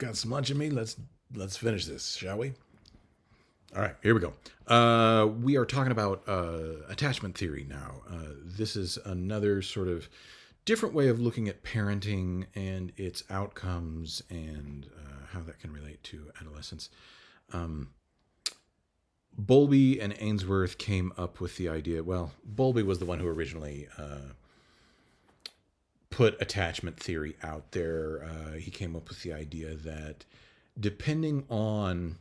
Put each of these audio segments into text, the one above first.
got some lunch in me. Let's finish this, shall we? All right, here we go. We are talking about attachment theory now. This is another sort of different way of looking at parenting and its outcomes and how that can relate to adolescence. Bowlby and Ainsworth came up with the idea. Well, Bowlby was the one who originally put attachment theory out there. He came up with the idea that depending on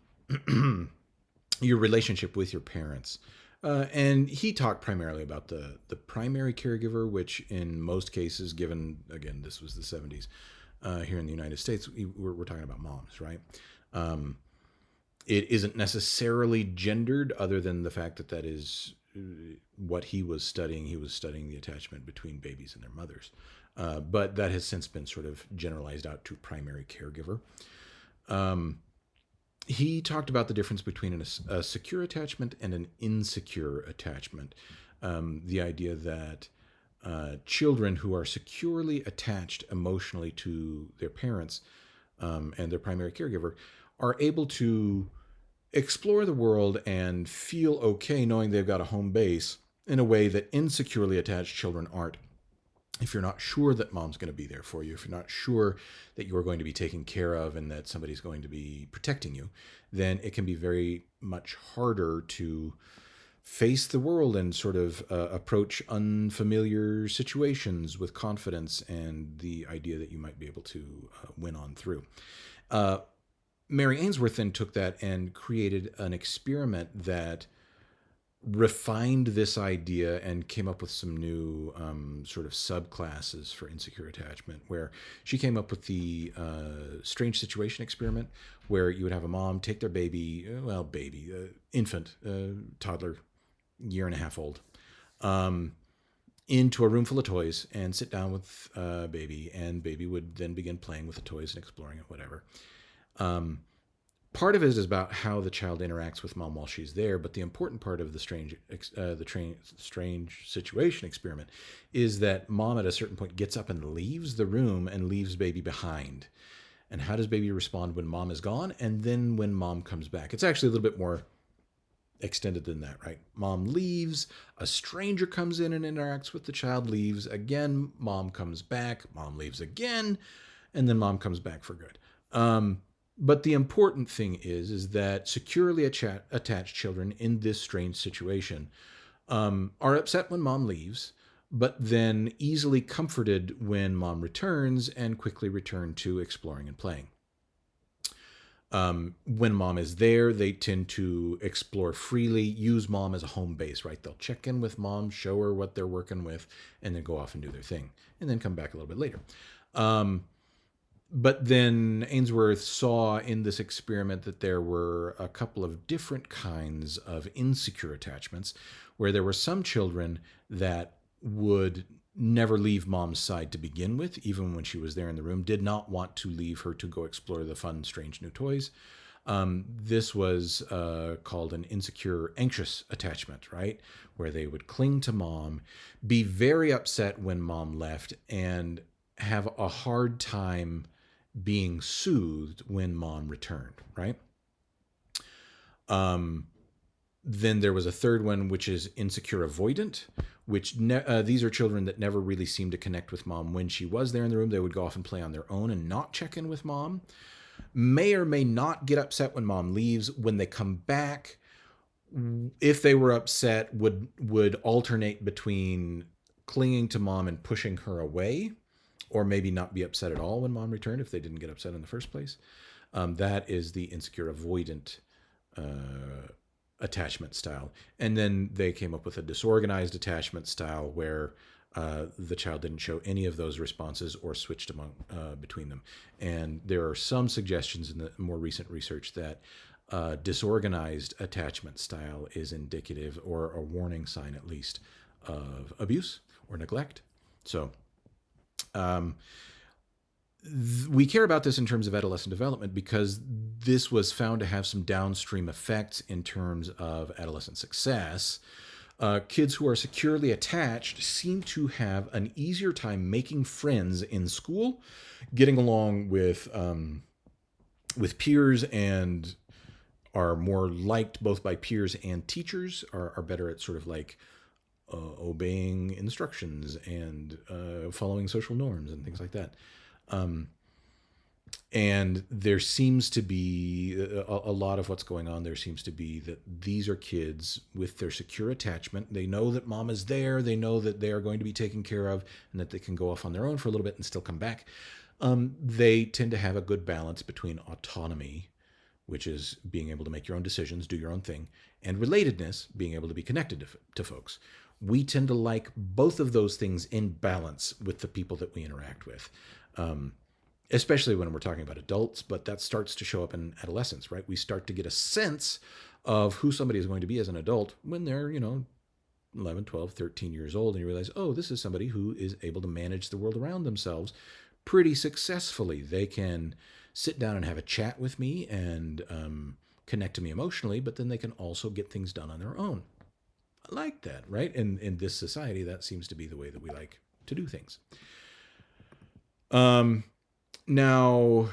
your relationship with your parents, and he talked primarily about the primary caregiver, which in most cases, given again this was the 70s here in the United States, we're talking about moms, right? It isn't necessarily gendered, other than the fact that that is what he was studying. He was studying the attachment between babies and their mothers. But that has since been sort of generalized out to primary caregiver. He talked about the difference between a secure attachment and an insecure attachment. The idea that children who are securely attached emotionally to their parents and their primary caregiver are able to explore the world and feel okay knowing they've got a home base in a way that insecurely attached children aren't. If you're not sure that mom's going to be there for you, if you're not sure that you're going to be taken care of and that somebody's going to be protecting you, then it can be very much harder to face the world and sort of approach unfamiliar situations with confidence and the idea that you might be able to win on through. Mary Ainsworth then took that and created an experiment that refined this idea and came up with some new sort of subclasses for insecure attachment, where she came up with the strange situation experiment, where you would have a mom take their infant, toddler, year and a half old, into a room full of toys and sit down with baby, and baby would then begin playing with the toys and exploring it, whatever. Part of it is about how the child interacts with mom while she's there, but the important part of the strange situation experiment is that mom at a certain point gets up and leaves the room and leaves baby behind. And how does baby respond when mom is gone, and then when mom comes back? It's actually a little bit more extended than that, right? Mom leaves, a stranger comes in and interacts with the child, leaves again, mom comes back, mom leaves again, and then mom comes back for good. But the important thing is that securely attached children in this strange situation are upset when mom leaves, but then easily comforted when mom returns and quickly return to exploring and playing. When mom is there, they tend to explore freely, use mom as a home base, right? They'll check in with mom, show her what they're working with, and then go off and do their thing, and then come back a little bit later. But then Ainsworth saw in this experiment that there were a couple of different kinds of insecure attachments, where there were some children that would never leave mom's side to begin with, even when she was there in the room, did not want to leave her to go explore the fun, strange new toys. This was called an insecure, anxious attachment, right? Where they would cling to mom, be very upset when mom left, and have a hard time being soothed when mom returned, right? Then there was a third one, which is insecure avoidant, which these are children that never really seemed to connect with mom when she was there in the room. They would go off and play on their own and not check in with mom. May or may not get upset when mom leaves. When they come back, if they were upset, would alternate between clinging to mom and pushing her away, or maybe not be upset at all when mom returned if they didn't get upset in the first place. That is the insecure avoidant attachment style. And then they came up with a disorganized attachment style, where the child didn't show any of those responses or switched between them. And there are some suggestions in the more recent research that disorganized attachment style is indicative, or a warning sign at least, of abuse or neglect. So we care about this in terms of adolescent development because this was found to have some downstream effects in terms of adolescent success. Kids who are securely attached seem to have an easier time making friends in school, getting along with with peers and are more liked both by peers and teachers, are better at sort of like obeying instructions and following social norms and things like that. And there seems to be a lot of what's going on there seems to be that these are kids with their secure attachment. They know that mom is there. They know that they are going to be taken care of and that they can go off on their own for a little bit and still come back. They tend to have a good balance between autonomy, which is being able to make your own decisions, do your own thing, and relatedness, being able to be connected to folks. We tend to like both of those things in balance with the people that we interact with. Especially when we're talking about adults, but that starts to show up in adolescence, right? We start to get a sense of who somebody is going to be as an adult when they're, 11, 12, 13 years old, and you realize, oh, this is somebody who is able to manage the world around themselves pretty successfully. They can sit down and have a chat with me and connect to me emotionally, but then they can also get things done on their own. I like that, right? And in this society, that seems to be the way that we like to do things. Now,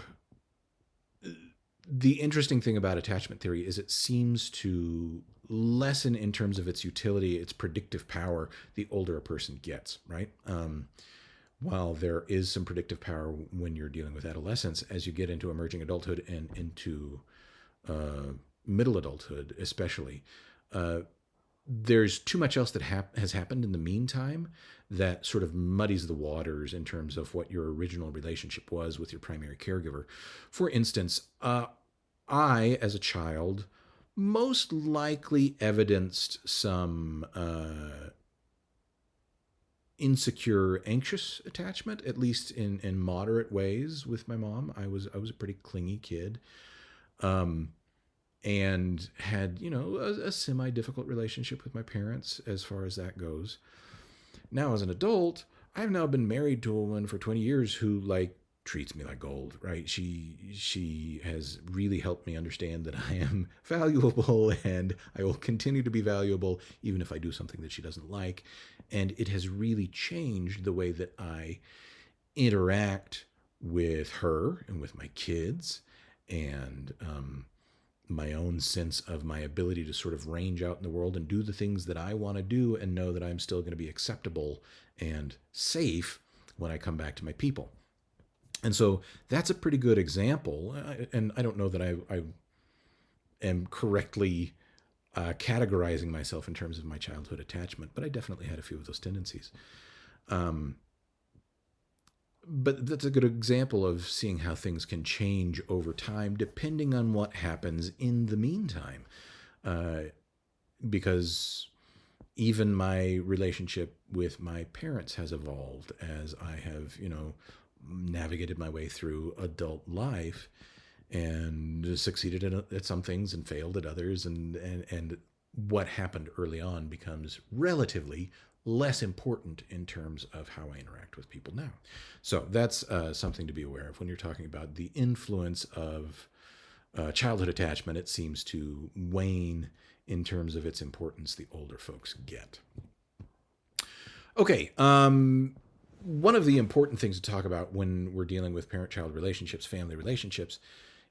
the interesting thing about attachment theory is it seems to lessen in terms of its utility, its predictive power, the older a person gets, right? While there is some predictive power when you're dealing with adolescence, as you get into emerging adulthood and into middle adulthood especially, there's too much else that has happened in the meantime that sort of muddies the waters in terms of what your original relationship was with your primary caregiver. For instance, I, as a child, most likely evidenced some insecure, anxious attachment, at least in moderate ways with my mom. I was a pretty clingy kid. And had, a semi-difficult relationship with my parents as far as that goes. Now, as an adult, I've now been married to a woman for 20 years who, treats me like gold, right? She has really helped me understand that I am valuable and I will continue to be valuable even if I do something that she doesn't like. And it has really changed the way that I interact with her and with my kids and my own sense of my ability to sort of range out in the world and do the things that I want to do and know that I'm still going to be acceptable and safe when I come back to my people. And so that's a pretty good example. And I don't know that I am correctly categorizing myself in terms of my childhood attachment, but I definitely had a few of those tendencies. But that's a good example of seeing how things can change over time depending on what happens in the meantime. Because even my relationship with my parents has evolved as I have, navigated my way through adult life and succeeded at some things and failed at others. And what happened early on becomes relatively less important in terms of how I interact with people now. So that's something to be aware of when you're talking about the influence of childhood attachment. It seems to wane in terms of its importance the older folks get. Okay, one of the important things to talk about when we're dealing with parent-child relationships, family relationships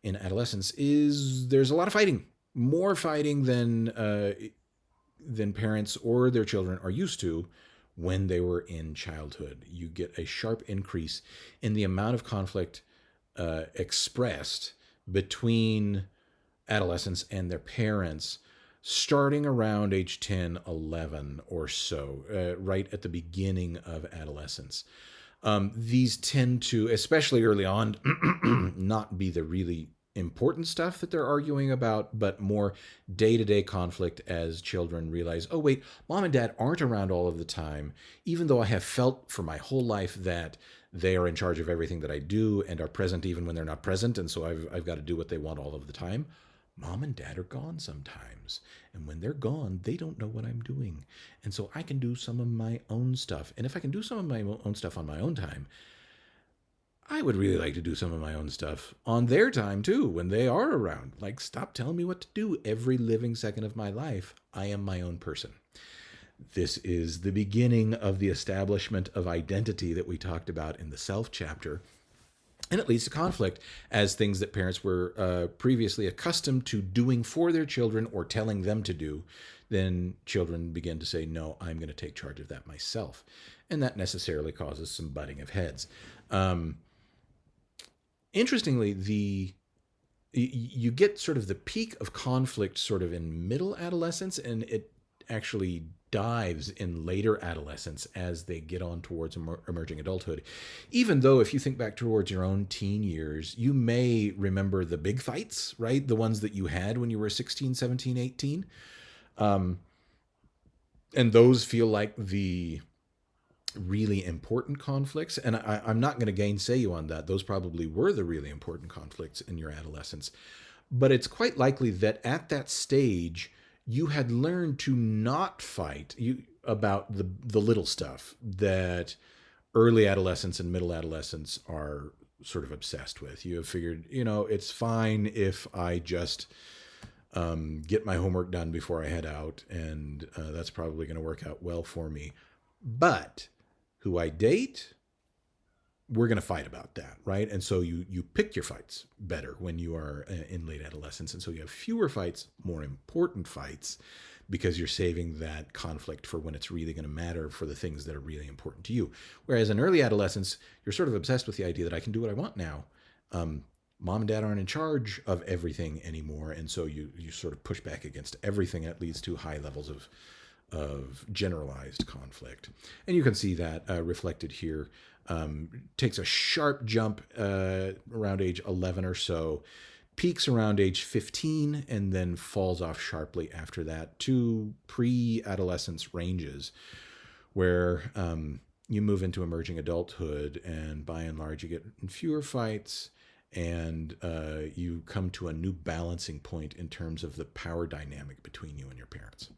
in adolescence is there's a lot of fighting, more fighting than parents or their children are used to when they were in childhood. You get a sharp increase in the amount of conflict expressed between adolescents and their parents starting around age 10, 11 or so, right at the beginning of adolescence. These tend to, especially early on, not be the really important stuff that they're arguing about, but more day-to-day conflict as children realize, oh wait, mom and dad aren't around all of the time, even though I have felt for my whole life that they are in charge of everything that I do and are present even when they're not present, and so I've got to do what they want all of the time. Mom and dad are gone sometimes, and when they're gone, they don't know what I'm doing, and so I can do some of my own stuff. And if I can do some of my own stuff on my own time, I would really like to do some of my own stuff on their time too, when they are around. Like, stop telling me what to do every living second of my life. I am my own person. This is the beginning of the establishment of identity that we talked about in the self chapter. And it leads to conflict as things that parents were previously accustomed to doing for their children or telling them to do, then children begin to say, no, I'm going to take charge of that myself. And that necessarily causes some butting of heads. Interestingly, you get sort of the peak of conflict sort of in middle adolescence, and it actually dives in later adolescence as they get on towards emerging adulthood. Even though if you think back towards your own teen years, you may remember the big fights, right? The ones that you had when you were 16, 17, 18. And those feel like the really important conflicts. And I'm not going to gainsay you on that. Those probably were the really important conflicts in your adolescence. But it's quite likely that at that stage, you had learned to not fight about the little stuff that early adolescents and middle adolescents are sort of obsessed with. You have figured, it's fine if I just get my homework done before I head out, and that's probably going to work out well for me. But who I date, we're going to fight about that, right? And so you pick your fights better when you are in late adolescence. And so you have fewer fights, more important fights, because you're saving that conflict for when it's really going to matter for the things that are really important to you. Whereas in early adolescence, you're sort of obsessed with the idea that I can do what I want now. Mom and dad aren't in charge of everything anymore. And so you sort of push back against everything. That leads to high levels of generalized conflict. And you can see that reflected here. Takes a sharp jump around age 11 or so, peaks around age 15, and then falls off sharply after that to pre-adolescence ranges, where you move into emerging adulthood, and by and large you get fewer fights, and you come to a new balancing point in terms of the power dynamic between you and your parents.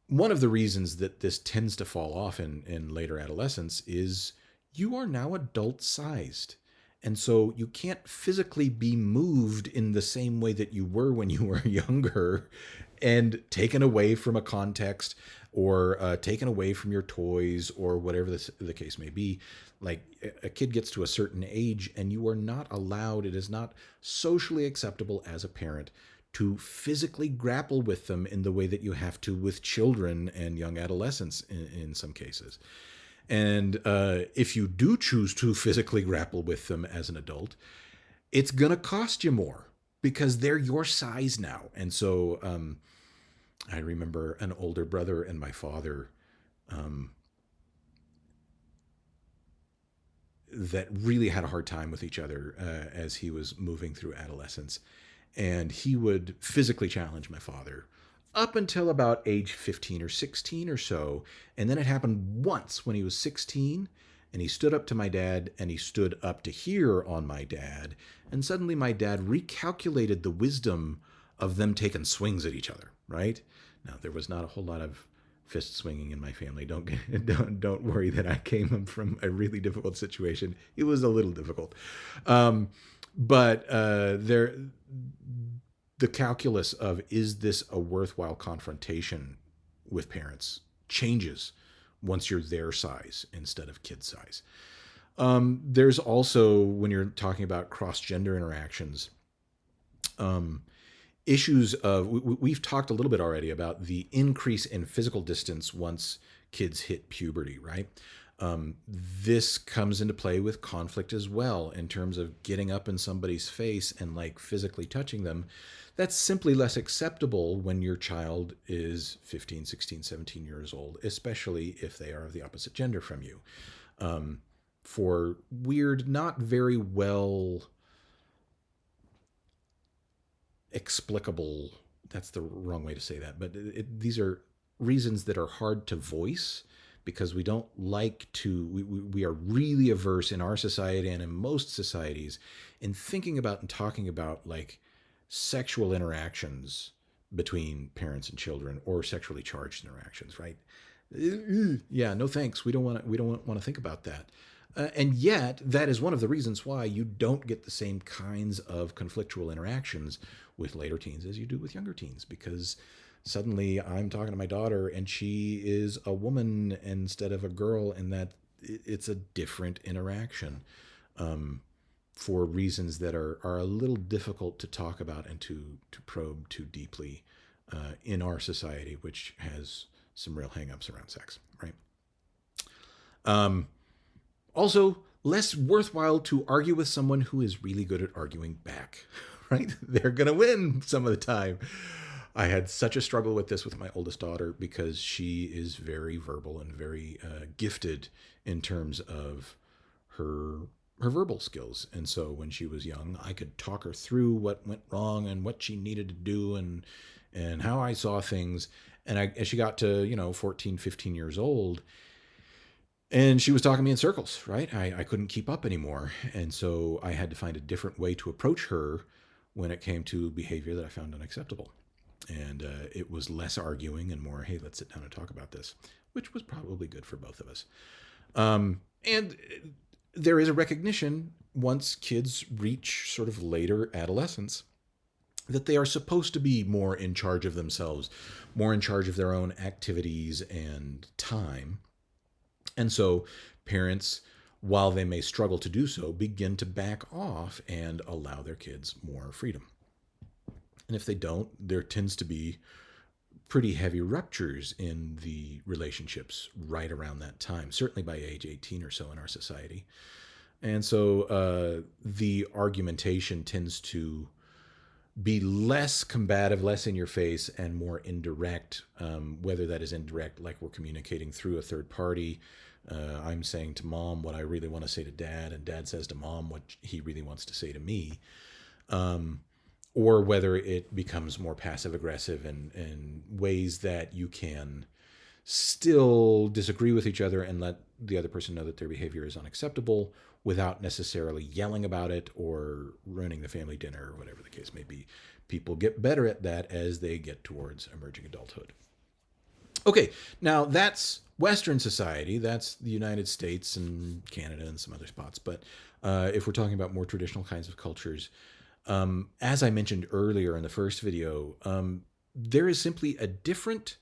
One of the reasons that this tends to fall off in later adolescence is you are now adult-sized. And so you can't physically be moved in the same way that you were when you were younger and taken away from a context or taken away from your toys or whatever the case may be. Like a kid gets to a certain age and you are not allowed, it is not socially acceptable as a parent to physically grapple with them in the way that you have to with children and young adolescents in some cases. And if you do choose to physically grapple with them as an adult, it's going to cost you more because they're your size now. And so I remember an older brother and my father that really had a hard time with each other as he was moving through adolescence. And he would physically challenge my father up until about age 15 or 16 or so. And then it happened once when he was 16, and he stood up to my dad, and he stood up to hear on my dad. And suddenly my dad recalculated the wisdom of them taking swings at each other, right? Now, there was not a whole lot of fist swinging in my family. Don't worry that I came from a really difficult situation. It was a little difficult. But the calculus of is this a worthwhile confrontation with parents changes once you're their size instead of kid size. There's also, when you're talking about cross-gender interactions, issues of, we've talked a little bit already about the increase in physical distance once kids hit puberty, right? This comes into play with conflict as well in terms of getting up in somebody's face and like physically touching them. That's simply less acceptable when your child is 15, 16, 17 years old, especially if they are of the opposite gender from you. For weird, not very well explicable, that's the wrong way to say that, but these are reasons that are hard to voice because we don't like to, we are really averse in our society and in most societies in thinking about and talking about like sexual interactions between parents and children or sexually charged interactions, right? Yeah, no thanks. We don't want to think about that. And yet, that is one of the reasons why you don't get the same kinds of conflictual interactions with later teens as you do with younger teens, because suddenly I'm talking to my daughter and she is a woman instead of a girl, and that it's a different interaction for reasons that are a little difficult to talk about and to probe too deeply in our society, which has some real hangups around sex, right? Also, less worthwhile to argue with someone who is really good at arguing back, right? They're going to win some of the time. I had such a struggle with this with my oldest daughter because she is very verbal and very gifted in terms of her verbal skills. And so when she was young, I could talk her through what went wrong and what she needed to do and how I saw things. And as she got to, 14, 15 years old, and she was talking me in circles, right? I couldn't keep up anymore. And so I had to find a different way to approach her when it came to behavior that I found unacceptable. And it was less arguing and more, hey, let's sit down and talk about this, which was probably good for both of us. And there is a recognition once kids reach sort of later adolescence that they are supposed to be more in charge of themselves, more in charge of their own activities and time. And so parents, while they may struggle to do so, begin to back off and allow their kids more freedom. And if they don't, there tends to be pretty heavy ruptures in the relationships right around that time, certainly by age 18 or so in our society. And so the argumentation tends to be less combative, less in your face, and more indirect, whether that is indirect, like we're communicating through a third party. I'm saying to mom what I really want to say to dad, and dad says to mom what he really wants to say to me. Or whether it becomes more passive aggressive in ways that you can still disagree with each other and let the other person know that their behavior is unacceptable without necessarily yelling about it or ruining the family dinner or whatever the case may be. People get better at that as they get towards emerging adulthood. Okay, now that's Western society. That's the United States and Canada and some other spots. But if we're talking about more traditional kinds of cultures, as I mentioned earlier in the first video, there is simply a different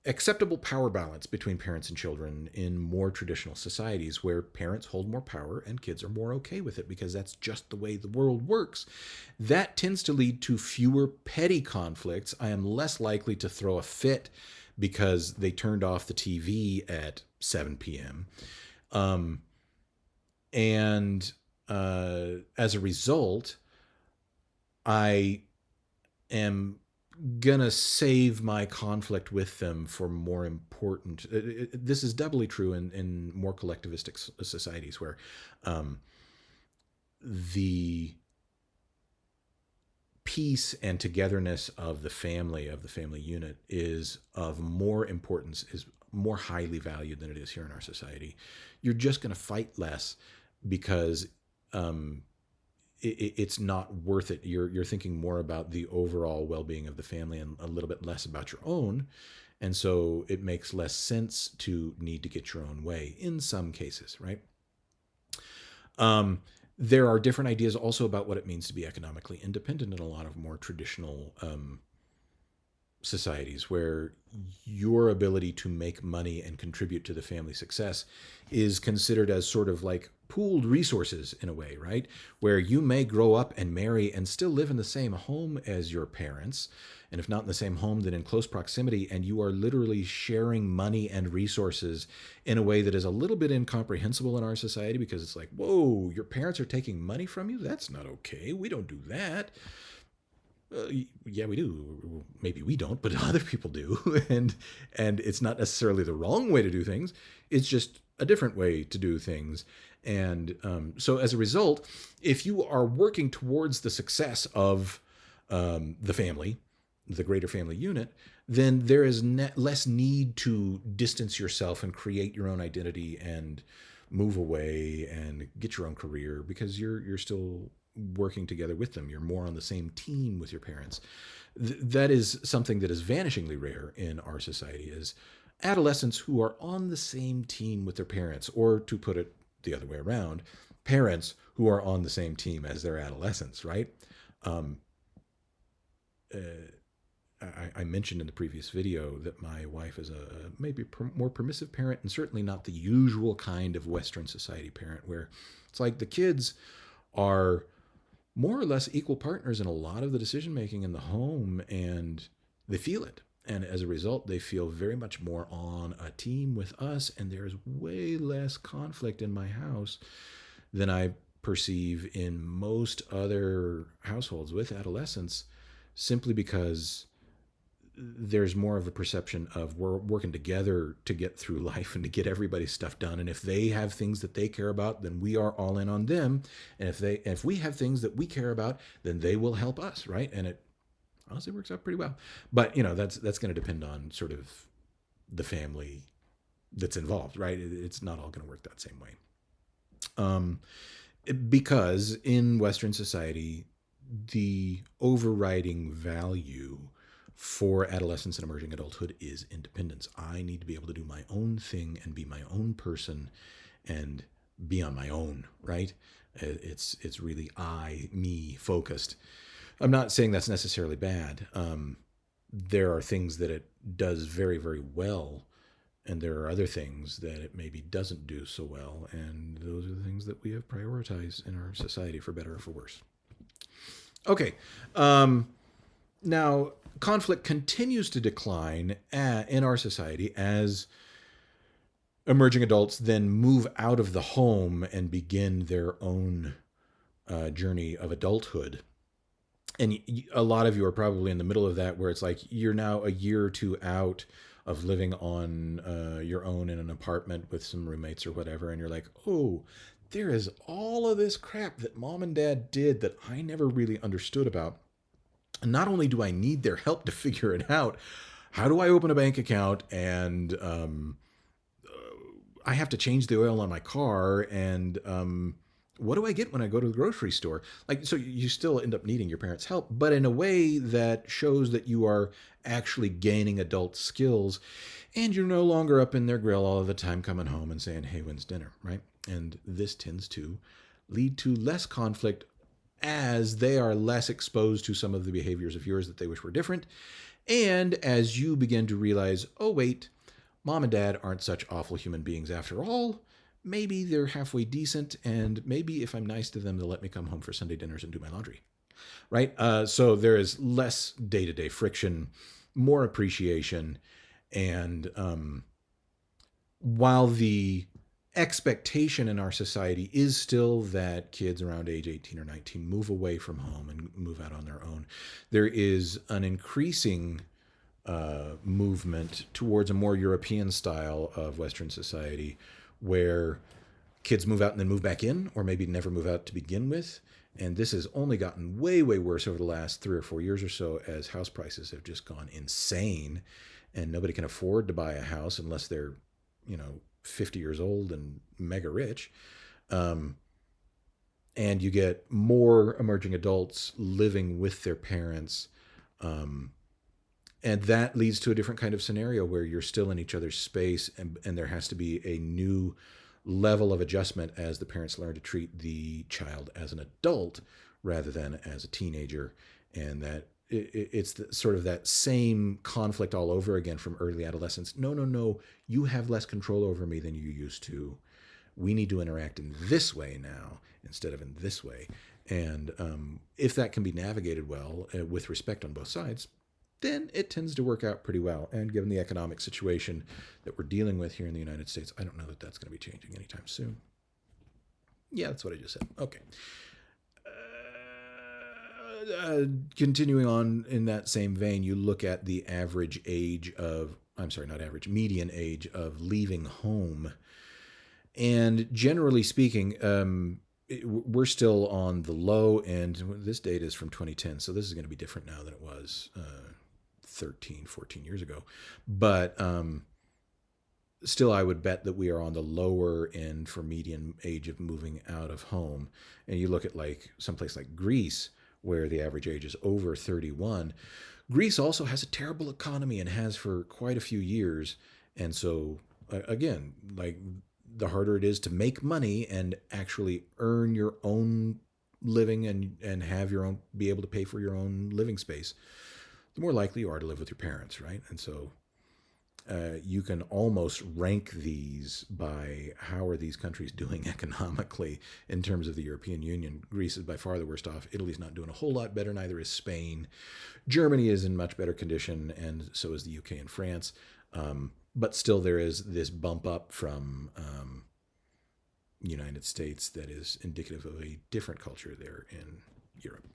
acceptable power balance between parents and children in more traditional societies where parents hold more power and kids are more okay with it because that's just the way the world works. That tends to lead to fewer petty conflicts. I am less likely to throw a fit because they turned off the TV at 7 p.m. And as a result, I am gonna save my conflict with them for more important. This is doubly true in more collectivistic societies where the peace and togetherness of the family unit is of more importance, is more highly valued than it is here in our society. You're just going to fight less because it's not worth it. You're thinking more about the overall well-being of the family and a little bit less about your own. And so it makes less sense to need to get your own way in some cases, right? There are different ideas also about what it means to be economically independent in a lot of more traditional societies where your ability to make money and contribute to the family success is considered as sort of like pooled resources in a way, right? Where you may grow up and marry and still live in the same home as your parents. And if not in the same home, then in close proximity. And you are literally sharing money and resources in a way that is a little bit incomprehensible in our society because it's like, whoa, your parents are taking money from you? That's not okay. We don't do that. Yeah, we do. Maybe we don't, but other people do. And it's not necessarily the wrong way to do things. It's just a different way to do things. And so as a result, if you are working towards the success of the family, the greater family unit, then there is less need to distance yourself and create your own identity and move away and get your own career because you're still working together with them. You're more on the same team with your parents. That is something that is vanishingly rare in our society, is adolescents who are on the same team with their parents, or to put it the other way around, parents who are on the same team as their adolescents, right? I mentioned in the previous video that my wife is a maybe more permissive parent, and certainly not the usual kind of Western society parent where it's like the kids are more or less equal partners in a lot of the decision making in the home, and they feel it. And as a result, they feel very much more on a team with us, and there's way less conflict in my house than I perceive in most other households with adolescents, simply because there's more of a perception of we're working together to get through life and to get everybody's stuff done. And if they have things that they care about, then we are all in on them. And if we have things that we care about, then they will help us, right? And it honestly works out pretty well. But that's going to depend on sort of the family that's involved, right? It's not all going to work that same way. Because in Western society, the overriding value for adolescence and emerging adulthood is independence. I need to be able to do my own thing and be my own person and be on my own, right? It's really me focused. I'm not saying that's necessarily bad. There are things that it does very, very well, and there are other things that it maybe doesn't do so well, and those are the things that we have prioritized in our society, for better or for worse. Okay. Now, conflict continues to decline in our society as emerging adults then move out of the home and begin their own journey of adulthood. And a lot of you are probably in the middle of that, where it's like you're now a year or two out of living on your own in an apartment with some roommates or whatever, and you're like, oh, there is all of this crap that mom and dad did that I never really understood about. And not only do I need their help to figure it out, how do I open a bank account, and I have to change the oil on my car, and what do I get when I go to the grocery store? Like, so you still end up needing your parents' help, but in a way that shows that you are actually gaining adult skills, and you're no longer up in their grill all of the time coming home and saying, hey, when's dinner, right? And this tends to lead to less conflict, as they are less exposed to some of the behaviors of yours that they wish were different. And as you begin to realize, oh, wait, mom and dad aren't such awful human beings after all. Maybe they're halfway decent, and maybe if I'm nice to them, they'll let me come home for Sunday dinners and do my laundry, right? So there is less day-to-day friction, more appreciation, and while the expectation in our society is still that kids around age 18 or 19 move away from home and move out on their own, there is an increasing movement towards a more European style of Western society, where kids move out and then move back in, or maybe never move out to begin with. And this has only gotten way, way worse over the last 3 or 4 years or so, as house prices have just gone insane, and nobody can afford to buy a house unless they're, 50 years old and mega rich. And you get more emerging adults living with their parents. And that leads to a different kind of scenario where you're still in each other's space, and there has to be a new level of adjustment as the parents learn to treat the child as an adult rather than as a teenager. And that it's sort of that same conflict all over again from early adolescence. No, you have less control over me than you used to. We need to interact in this way now instead of in this way. And if that can be navigated well with respect on both sides, then it tends to work out pretty well. And given the economic situation that we're dealing with here in the United States, I don't know that that's going to be changing anytime soon. Yeah, that's what I just said. Okay. Continuing on in that same vein, you look at the average age of, median age of leaving home. And generally speaking, we're still on the low end. This data is from 2010, so this is going to be different now than it was 13, 14 years ago. But still, I would bet that we are on the lower end for median age of moving out of home. And you look at like someplace like Greece, where the average age is over 31. Greece also has a terrible economy and has for quite a few years. And so, again, like, the harder it is to make money and actually earn your own living and have your own, be able to pay for your own living space, the more likely you are to live with your parents, right? And so you can almost rank these by how are these countries doing economically in terms of the European Union. Greece is by far the worst off. Italy's not doing a whole lot better. Neither is Spain. Germany is in much better condition, and so is the UK and France. But still, there is this bump up from United States that is indicative of a different culture there in Europe.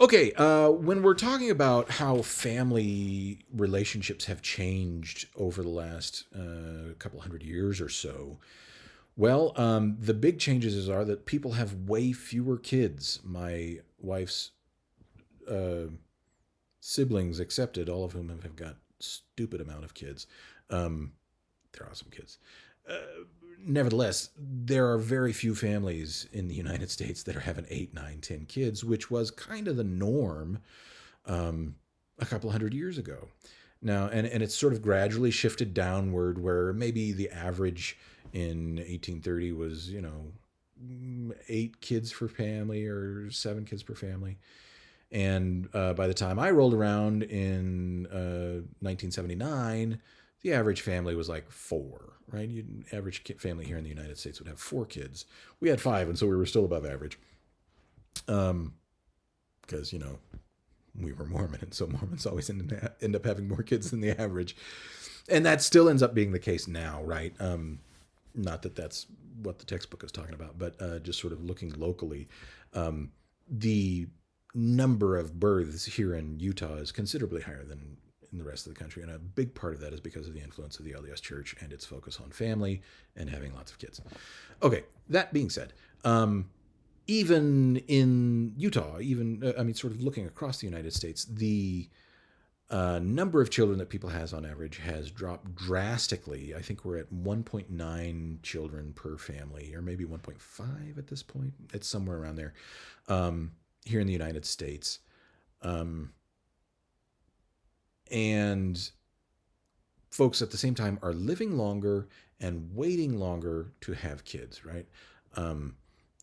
Okay, when we're talking about how family relationships have changed over the last couple hundred years or so, well, the big changes are that people have way fewer kids. My wife's uh, siblings accepted, all of whom have got stupid amount of kids. They're awesome kids. Nevertheless, there are very few families in the United States that are having 8, 9, 10 kids, which was kind of the norm a couple hundred years ago. Now, and it's sort of gradually shifted downward, where maybe the average in 1830 was, 8 kids per family or 7 kids per family. And by the time I rolled around in 1979, the average family was like 4, right? Average family here in the United States would have 4 kids. We had 5, and so we were still above average. Because, we were Mormon, and so Mormons always end up having more kids than the average. And that still ends up being the case now, right? Not that that's what the textbook is talking about, but just sort of looking locally. The number of births here in Utah is considerably higher than in the rest of the country. And a big part of that is because of the influence of the LDS Church and its focus on family and having lots of kids. Okay, that being said, even in Utah, sort of looking across the United States, the number of children that people has on average has dropped drastically. I think we're at 1.9 children per family, or maybe 1.5 at this point. It's somewhere around there here in the United States. And folks at the same time are living longer and waiting longer to have kids, right?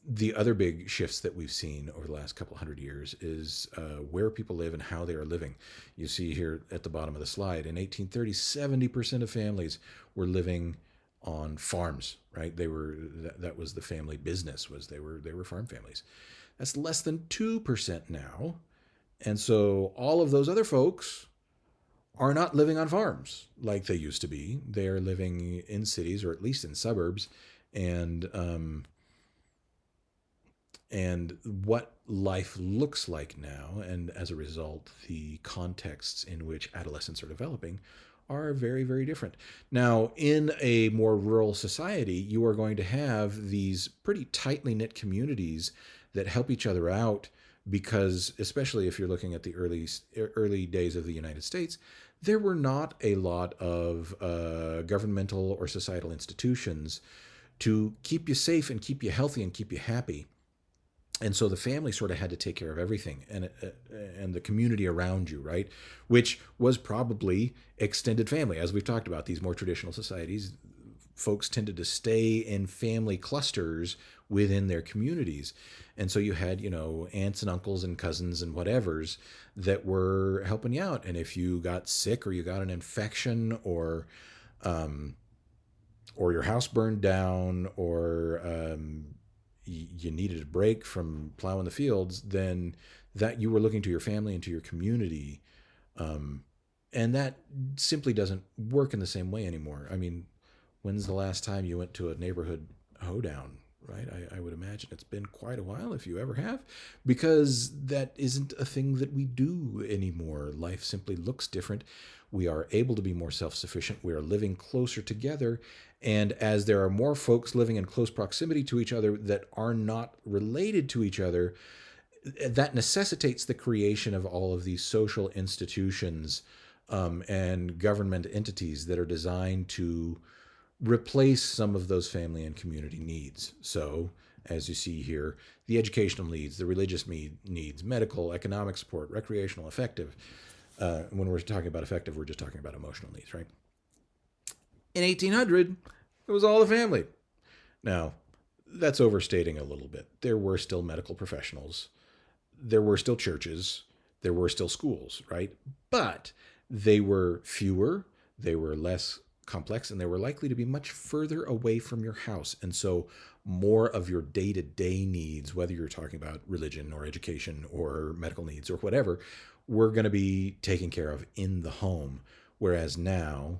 The other big shifts that we've seen over the last couple hundred years is where people live and how they are living. You see here at the bottom of the slide, in 1830, 70% of families were living on farms, right? That was the family business, they were farm families. That's less than 2% now. And so all of those other folks are not living on farms like they used to be. They're living in cities, or at least in suburbs, and what life looks like now, and as a result, the contexts in which adolescents are developing are very, very different. Now, in a more rural society, you are going to have these pretty tightly knit communities that help each other out, because especially if you're looking at the early days of the United States, there were not a lot of governmental or societal institutions to keep you safe and keep you healthy and keep you happy. And so the family sort of had to take care of everything, and the community around you, right? Which was probably extended family. As we've talked about, these more traditional societies, folks tended to stay in family clusters within their communities. And so you had, aunts and uncles and cousins and whatevers that were helping you out. And if you got sick, or you got an infection, or your house burned down, or you needed a break from plowing the fields, then that you were looking to your family and to your community. And that simply doesn't work in the same way anymore. I mean, when's the last time you went to a neighborhood hoedown, right? I would imagine it's been quite a while, if you ever have, because that isn't a thing that we do anymore. Life simply looks different. We are able to be more self-sufficient. We are living closer together. And as there are more folks living in close proximity to each other that are not related to each other, that necessitates the creation of all of these social institutions and government entities that are designed to replace some of those family and community needs. So, as you see here, the educational needs, the religious needs, medical, economic support, recreational, affective. When we're talking about affective, we're just talking about emotional needs, right? In 1800, it was all the family. Now, that's overstating a little bit. There were still medical professionals there were still churches, there were still schools, right? But they were fewer, they were less complex, and they were likely to be much further away from your house. And so more of your day-to-day needs, whether you're talking about religion or education or medical needs or whatever, were going to be taken care of in the home. Whereas now,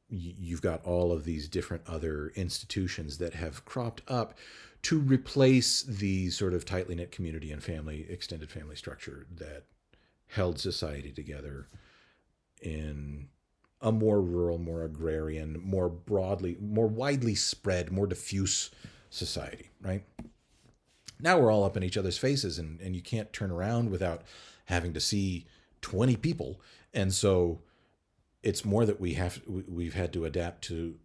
you've got all of these different other institutions that have cropped up to replace the sort of tightly knit community and family, extended family structure that held society together in a more rural, more agrarian, more broadly, more widely spread, more diffuse society, right? Now we're all up in each other's faces, and you can't turn around without having to see 20 people. And so it's more that we've had to adapt to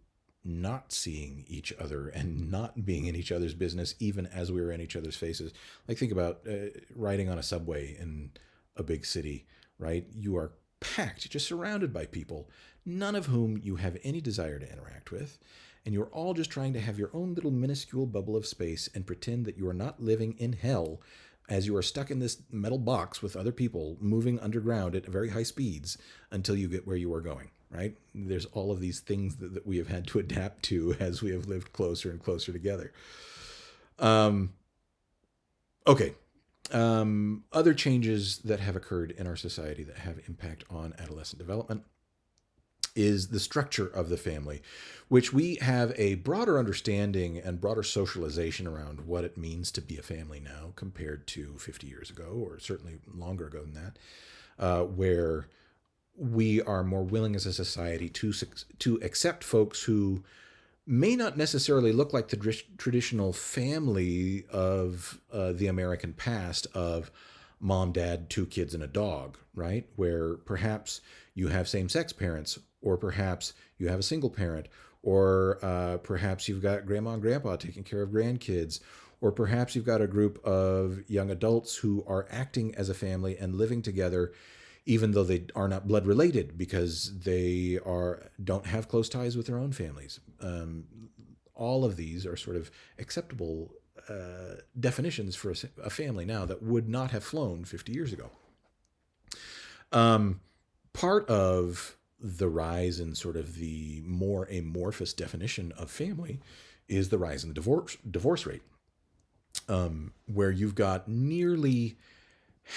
not seeing each other and not being in each other's business, even as we were in each other's faces. Like, think about riding on a subway in a big city, right? You are packed, just surrounded by people, none of whom you have any desire to interact with. And you're all just trying to have your own little minuscule bubble of space and pretend that you are not living in hell as you are stuck in this metal box with other people moving underground at very high speeds until you get where you are going, right? There's all of these things that we have had to adapt to as we have lived closer and closer together. Okay. Other changes that have occurred in our society that have impact on adolescent development is the structure of the family, which we have a broader understanding and broader socialization around what it means to be a family now compared to 50 years ago, or certainly longer ago than that, where we are more willing as a society to accept folks who may not necessarily look like the traditional family of the American past of mom, dad, two kids, and a dog, right? Where perhaps you have same-sex parents, or perhaps you have a single parent, or perhaps you've got grandma and grandpa taking care of grandkids, or perhaps you've got a group of young adults who are acting as a family and living together, even though they are not blood related because they don't have close ties with their own families. All of these are sort of acceptable definitions for a family now that would not have flown 50 years ago. Part of the rise in sort of the more amorphous definition of family is the rise in the divorce rate, where you've got nearly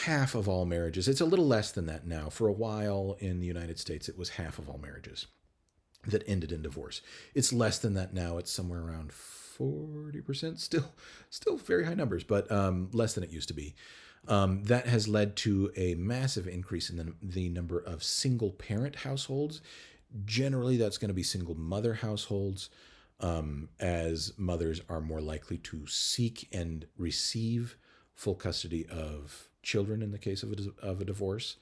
half of all marriages. It's a little less than that now. For a while in the United States, it was half of all marriages that ended in divorce. It's less than that now. It's somewhere around 40%, still very high numbers, but less than it used to be. That has led to a massive increase in the number of single parent households. Generally, that's going to be single mother households, as mothers are more likely to seek and receive full custody of children in the case of a divorce.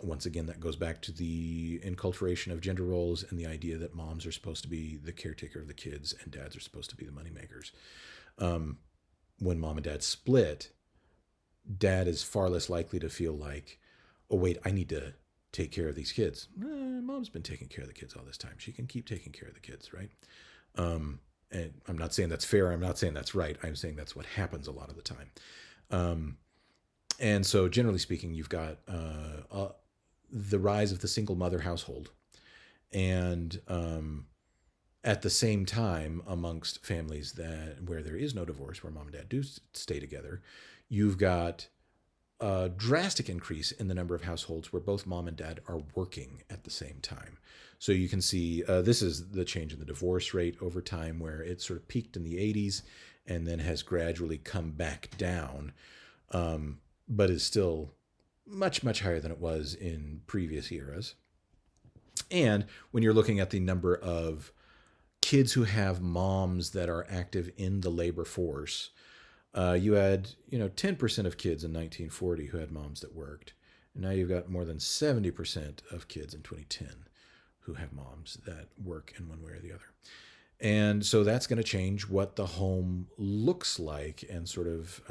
Once again, that goes back to the enculturation of gender roles and the idea that moms are supposed to be the caretaker of the kids and dads are supposed to be the moneymakers. When mom and dad split, dad is far less likely to feel like, oh, wait, I need to take care of these kids. Mom's been taking care of the kids all this time. She can keep taking care of the kids, right? And I'm not saying that's fair. I'm not saying that's right. I'm saying that's what happens a lot of the time. And so generally speaking, you've got the rise of the single mother household. And at the same time, amongst families where there is no divorce, where mom and dad do stay together, you've got a drastic increase in the number of households where both mom and dad are working at the same time. So you can see this is the change in the divorce rate over time, where it sort of peaked in the 80s and then has gradually come back down, but is still much, much higher than it was in previous eras. And when you're looking at the number of kids who have moms that are active in the labor force, you had 10% of kids in 1940 who had moms that worked. And now you've got more than 70% of kids in 2010 who have moms that work in one way or the other. And so that's going to change what the home looks like, and sort of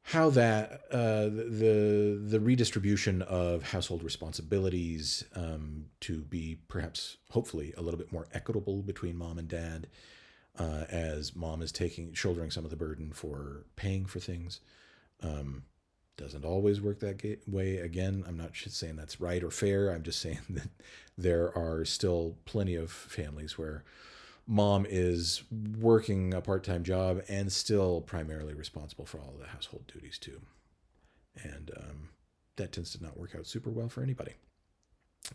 how that the redistribution of household responsibilities to be perhaps, hopefully, a little bit more equitable between mom and dad, as mom is shouldering some of the burden for paying for things. Doesn't always work that way. Again, I'm not saying that's right or fair. I'm just saying that there are still plenty of families where mom is working a part-time job and still primarily responsible for all of the household duties too. And that tends to not work out super well for anybody.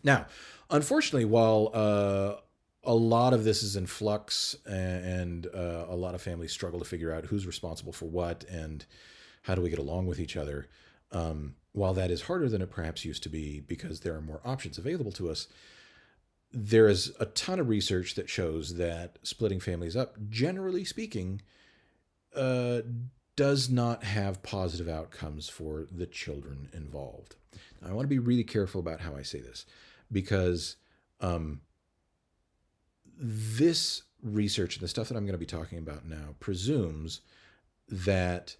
Now, unfortunately, while a lot of this is in flux, and a lot of families struggle to figure out who's responsible for what and how do we get along with each other. While that is harder than it perhaps used to be because there are more options available to us, there is a ton of research that shows that splitting families up, generally speaking, does not have positive outcomes for the children involved. Now, I want to be really careful about how I say this because this research and the stuff that I'm going to be talking about now presumes that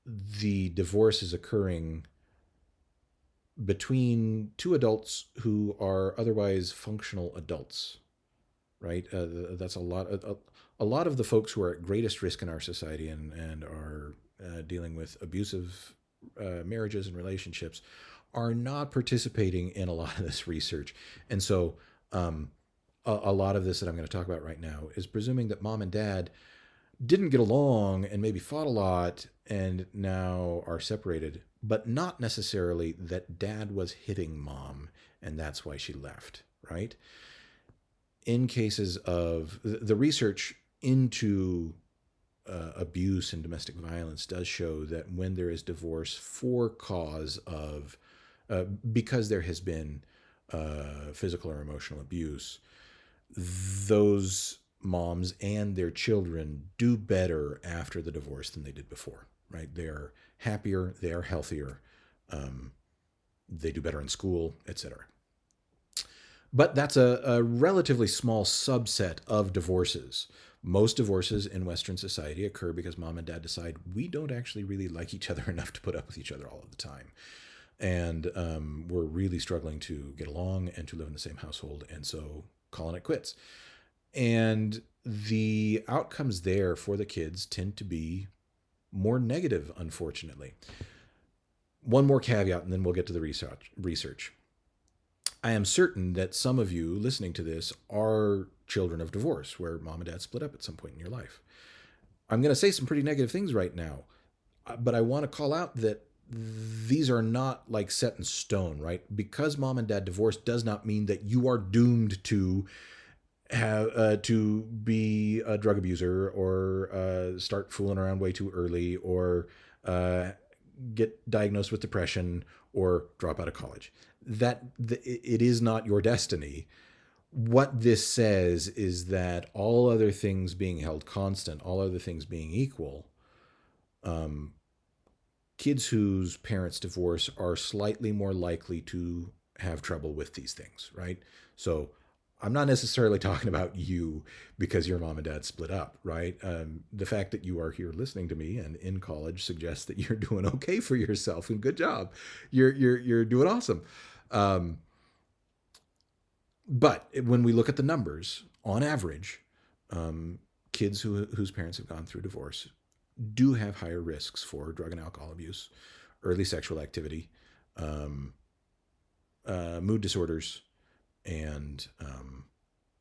the divorce is occurring between two adults who are otherwise functional adults, right? That's a lot of the folks who are at greatest risk in our society and are dealing with abusive marriages and relationships are not participating in a lot of this research. And so a lot of this that I'm going to talk about right now is presuming that mom and dad didn't get along and maybe fought a lot and now are separated, but not necessarily that dad was hitting mom and that's why she left, right? In cases of the research into abuse and domestic violence does show that when there is divorce for cause of, because there has been physical or emotional abuse, those moms and their children do better after the divorce than they did before, right? They're happier, they are healthier, they do better in school, etc. But that's a relatively small subset of divorces. Most divorces in Western society occur because mom and dad decide we don't actually really like each other enough to put up with each other all of the time. And we're really struggling to get along and to live in the same household, and so calling it quits. And the outcomes there for the kids tend to be more negative, unfortunately. One more caveat, and then we'll get to the research. I am certain that some of you listening to this are children of divorce, where mom and dad split up at some point in your life. I'm going to say some pretty negative things right now, but I want to call out that these are not like set in stone, right? Because mom and dad divorced does not mean that you are doomed to have to be a drug abuser or start fooling around way too early or get diagnosed with depression or drop out of college. It is not your destiny. What this says is that all other things being held constant, all other things being equal, kids whose parents divorce are slightly more likely to have trouble with these things, right? So I'm not necessarily talking about you because your mom and dad split up, right? The fact that you are here listening to me and in college suggests that you're doing okay for yourself, and good job. You're doing awesome. But when we look at the numbers, on average, kids whose parents have gone through divorce do have higher risks for drug and alcohol abuse, early sexual activity, mood disorders, and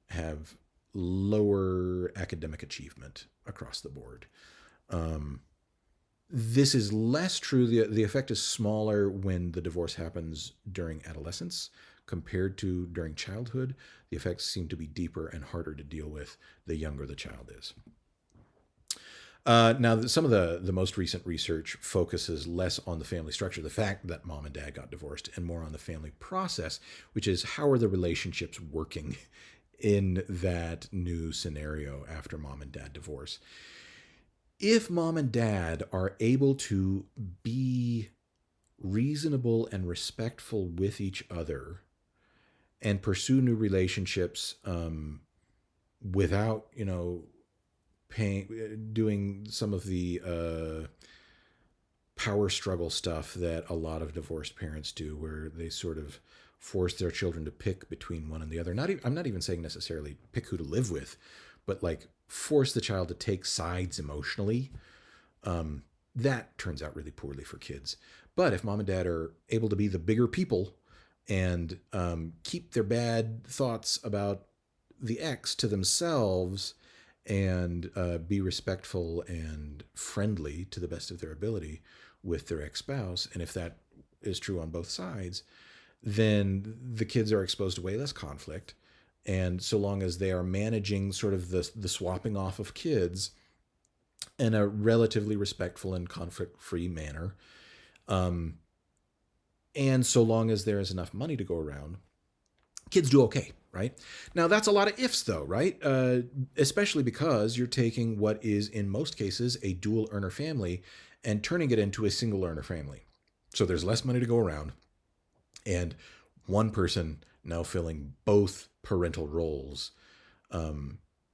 have lower academic achievement across the board. This is less true. The effect is smaller when the divorce happens during adolescence compared to during childhood. The effects seem to be deeper and harder to deal with the younger the child is. Now, some of the most recent research focuses less on the family structure, the fact that mom and dad got divorced, and more on the family process, which is how are the relationships working in that new scenario after mom and dad divorce. If mom and dad are able to be reasonable and respectful with each other and pursue new relationships without, doing some of the power struggle stuff that a lot of divorced parents do, where they sort of force their children to pick between one and the other. I'm not even saying necessarily pick who to live with, but like force the child to take sides emotionally, that turns out really poorly for kids. But if mom and dad are able to be the bigger people and keep their bad thoughts about the ex to themselves and be respectful and friendly to the best of their ability with their ex-spouse, and if that is true on both sides, then the kids are exposed to way less conflict. And so long as they are managing sort of the swapping off of kids in a relatively respectful and conflict-free manner, and so long as there is enough money to go around, kids do okay, right? Now, that's a lot of ifs, though, right? Especially because you're taking what is, in most cases, a dual earner family and turning it into a single earner family. So there's less money to go around, and one person now filling both parental roles,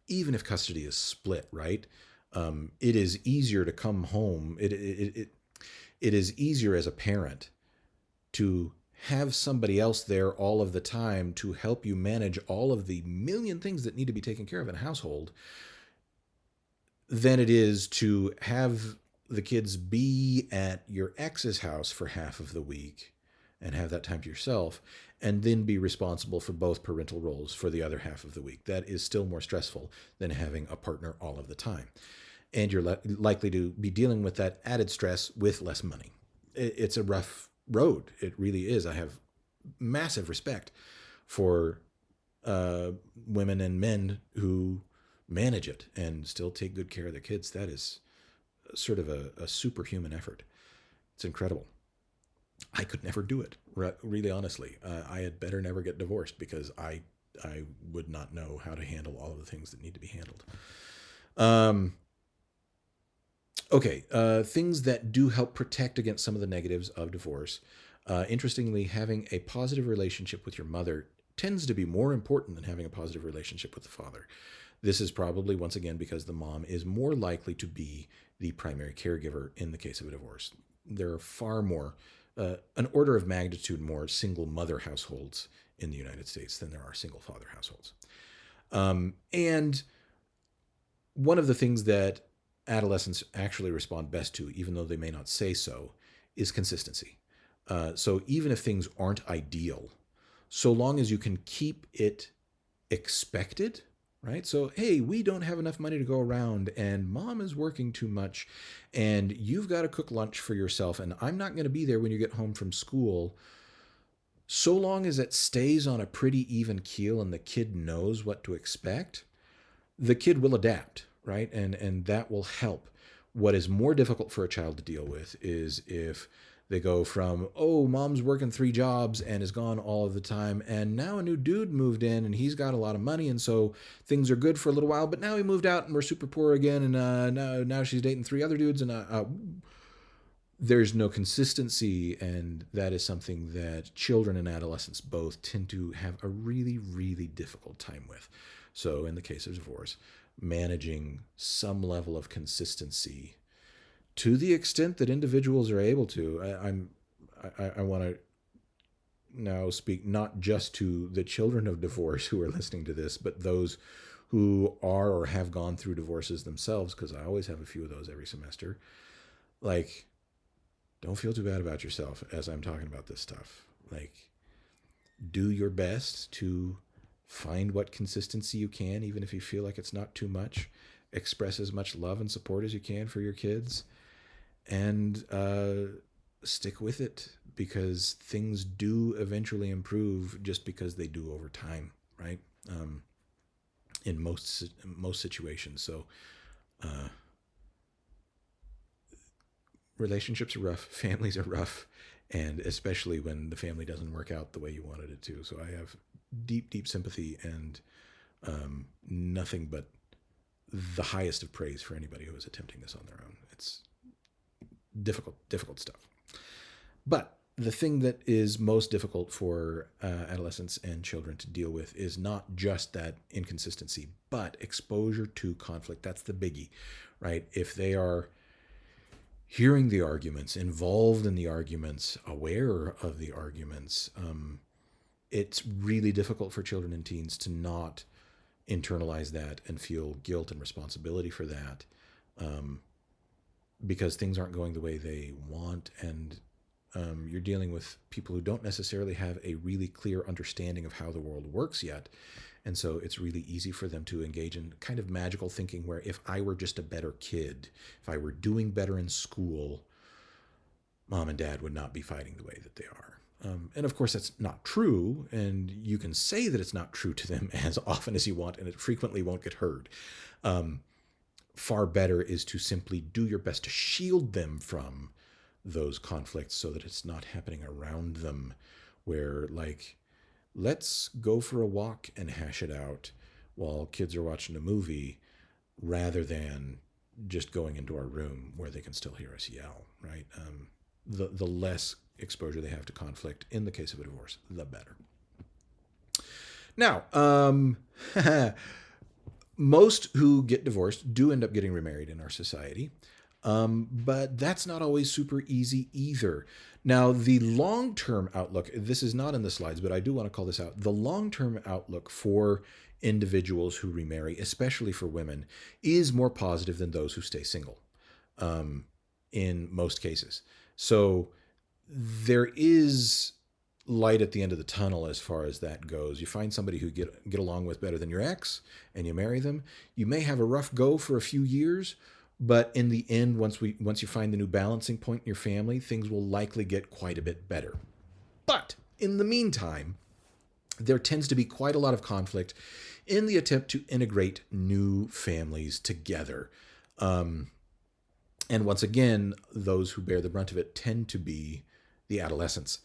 even if custody is split, right? It is easier to come home. It is easier as a parent to have somebody else there all of the time to help you manage all of the million things that need to be taken care of in a household than it is to have the kids be at your ex's house for half of the week and have that time to yourself, and then be responsible for both parental roles for the other half of the week. That is still more stressful than having a partner all of the time. And you're likely to be dealing with that added stress with less money. It's a rough road. It really is. I have massive respect for women and men who manage it and still take good care of their kids. That is sort of a superhuman effort. It's incredible. I could never do it, really honestly. I had better never get divorced because I would not know how to handle all of the things that need to be handled. Okay, things that do help protect against some of the negatives of divorce. Interestingly, having a positive relationship with your mother tends to be more important than having a positive relationship with the father. This is probably, once again, because the mom is more likely to be the primary caregiver in the case of a divorce. There are far more, an order of magnitude more single mother households in the United States than there are single father households. And one of the things that adolescents actually respond best to, even though they may not say so, is consistency. So even if things aren't ideal, so long as you can keep it expected, right? So, hey, we don't have enough money to go around, and mom is working too much, and you've got to cook lunch for yourself, and I'm not going to be there when you get home from school. So long as it stays on a pretty even keel and the kid knows what to expect, the kid will adapt, right? And that will help. What is more difficult for a child to deal with is if they go from, oh, mom's working 3 jobs and is gone all of the time, and now a new dude moved in and he's got a lot of money, and so things are good for a little while, but now he moved out and we're super poor again, and now she's dating 3 other dudes, and there's no consistency, and that is something that children and adolescents both tend to have a really, really difficult time with. So in the case of divorce, managing some level of consistency to the extent that individuals are able to. I want to now speak not just to the children of divorce who are listening to this, but those who are or have gone through divorces themselves, because I always have a few of those every semester. Like, don't feel too bad about yourself as I'm talking about this stuff. Like, do your best to find what consistency you can, even if you feel like it's not too much. Express as much love and support as you can for your kids, and stick with it, because things do eventually improve just because they do over time, right? In most situations. So relationships are rough, families are rough, and especially when the family doesn't work out the way you wanted it to. So I have deep sympathy and nothing but the highest of praise for anybody who is attempting this on their own. It's difficult stuff. But the thing that is most difficult for adolescents and children to deal with is not just that inconsistency, but exposure to conflict. That's the biggie, right? If they are hearing the arguments, involved in the arguments, aware of the arguments, it's really difficult for children and teens to not internalize that and feel guilt and responsibility for that, because things aren't going the way they want, and you're dealing with people who don't necessarily have a really clear understanding of how the world works yet. And so it's really easy for them to engage in kind of magical thinking where if I were just a better kid, if I were doing better in school, mom and dad would not be fighting the way that they are. And of course, that's not true. And you can say that it's not true to them as often as you want, and it frequently won't get heard. Far better is to simply do your best to shield them from those conflicts so that it's not happening around them, where, like, let's go for a walk and hash it out while kids are watching a movie, rather than just going into our room where they can still hear us yell, right? The less exposure they have to conflict in the case of a divorce, the better. Now, most who get divorced do end up getting remarried in our society, but that's not always super easy either. Now, the long-term outlook, this is not in the slides, but I do want to call this out. The long-term outlook for individuals who remarry, especially for women, is more positive than those who stay single, in most cases. So there is light at the end of the tunnel as far as that goes. You find somebody who get along with better than your ex, and you marry them. You may have a rough go for a few years, but in the end, once you find the new balancing point in your family, things will likely get quite a bit better. But in the meantime, there tends to be quite a lot of conflict in the attempt to integrate new families together. And once again, those who bear the brunt of it tend to be the adolescents.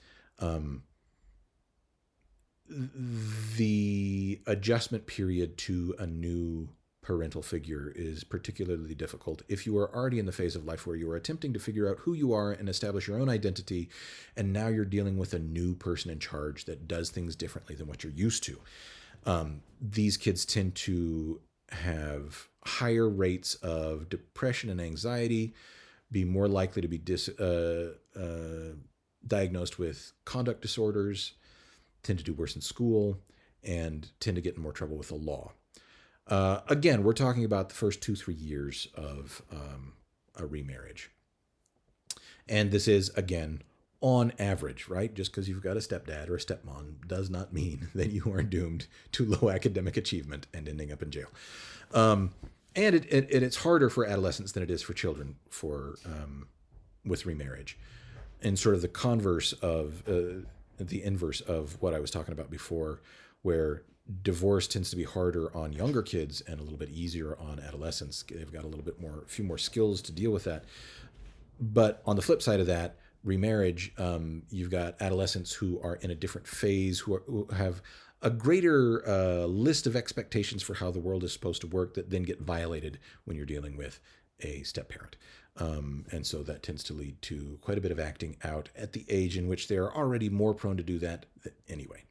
The adjustment period to a new parental figure is particularly difficult if you are already in the phase of life where you are attempting to figure out who you are and establish your own identity, and now you're dealing with a new person in charge that does things differently than what you're used to. These kids tend to have higher rates of depression and anxiety, be more likely to be diagnosed with conduct disorders, tend to do worse in school, and tend to get in more trouble with the law. Again, we're talking about the first 2-3 years of a remarriage. And this is, again, on average, right? Just because you've got a stepdad or a stepmom does not mean that you are doomed to low academic achievement and ending up in jail. And it's harder for adolescents than it is for children with remarriage. And sort of the converse of the inverse of what I was talking about before, where divorce tends to be harder on younger kids and a little bit easier on adolescents. They've got a few more skills to deal with that. But on the flip side of that, remarriage, you've got adolescents who are in a different phase, who have a greater list of expectations for how the world is supposed to work that then get violated when you're dealing with a step-parent. And so that tends to lead to quite a bit of acting out at the age in which they're already more prone to do that anyway.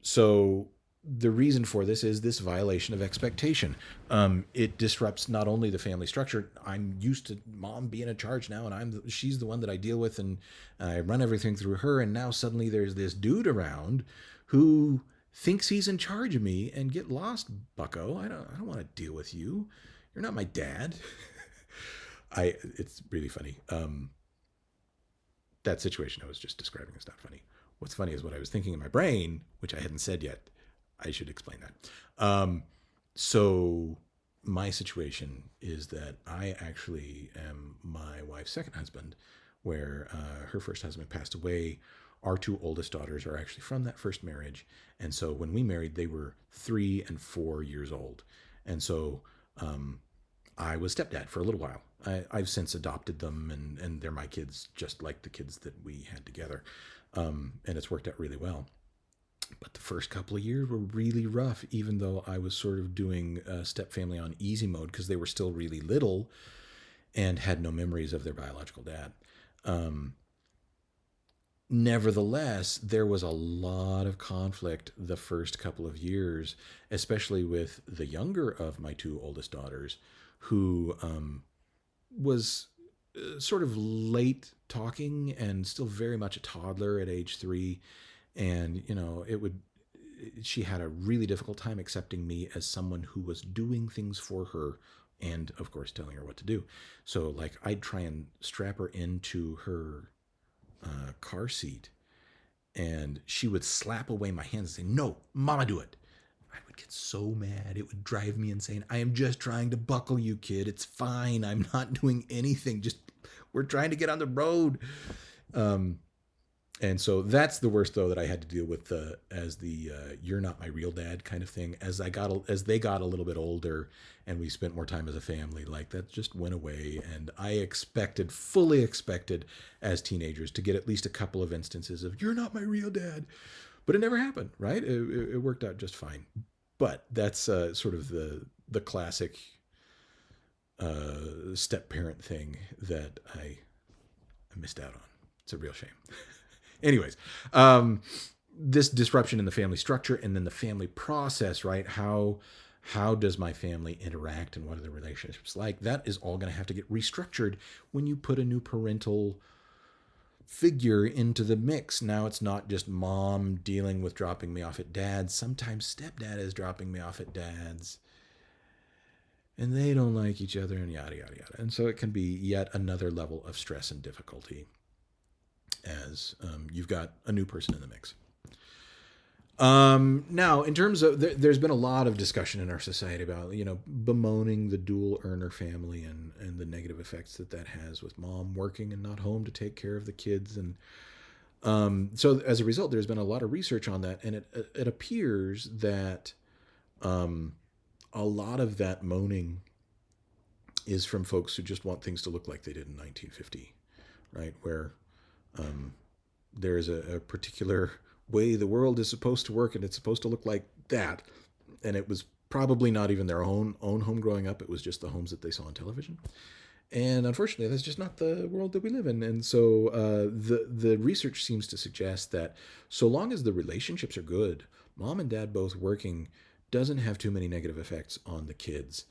So the reason for this is this violation of expectation. It disrupts not only the family structure. I'm used to mom being in charge now, and she's the one that I deal with, and I run everything through her. And now suddenly there's this dude around who thinks he's in charge of me, and get lost, bucko. I don't want to deal with you. You're not my dad. It's really funny. That situation I was just describing is not funny. What's funny is what I was thinking in my brain, which I hadn't said yet. I should explain that. So my situation is that I actually am my wife's second husband, where her first husband passed away. Our two oldest daughters are actually from that first marriage. And so when we married, they were 3 and 4 years old. And so I was stepdad for a little while. I've since adopted them, and they're my kids, just like the kids that we had together. And it's worked out really well. But the first couple of years were really rough, even though I was sort of doing step family on easy mode because they were still really little and had no memories of their biological dad. Nevertheless, there was a lot of conflict the first couple of years, especially with the younger of my two oldest daughters, who was sort of late talking and still very much a toddler at age 3. And, she had a really difficult time accepting me as someone who was doing things for her and, of course, telling her what to do. So, like, I'd try and strap her into her car seat, and she would slap away my hands and say, "No, Mama, do it." I would get so mad. It would drive me insane. "I am just trying to buckle you, kid. It's fine. I'm not doing anything. Just, we're trying to get on the road." And so that's the worst, though, that I had to deal with as the "you're not my real dad" kind of thing. As they got a little bit older, and we spent more time as a family, like, that just went away. And I fully expected, as teenagers, to get at least a couple of instances of "you're not my real dad," but it never happened. Right? It worked out just fine. But that's sort of the classic step parent thing that I missed out on. It's a real shame. Anyways, this disruption in the family structure and then the family process, right? How does my family interact and what are the relationships like? That is all going to have to get restructured when you put a new parental figure into the mix. Now it's not just mom dealing with dropping me off at dad's. Sometimes stepdad is dropping me off at dad's, and they don't like each other, and yada, yada, yada. And so it can be yet another level of stress and difficulty as you've got a new person in the mix. Now, in terms of, there's been a lot of discussion in our society about, bemoaning the dual earner family and the negative effects that has with mom working and not home to take care of the kids. And so as a result, there's been a lot of research on that. And it appears that a lot of that moaning is from folks who just want things to look like they did in 1950, right? Where there is a particular way the world is supposed to work, and it's supposed to look like that. And it was probably not even their own home growing up. It was just the homes that they saw on television. And unfortunately, that's just not the world that we live in. And so the research seems to suggest that so long as the relationships are good, mom and dad both working doesn't have too many negative effects on the kids.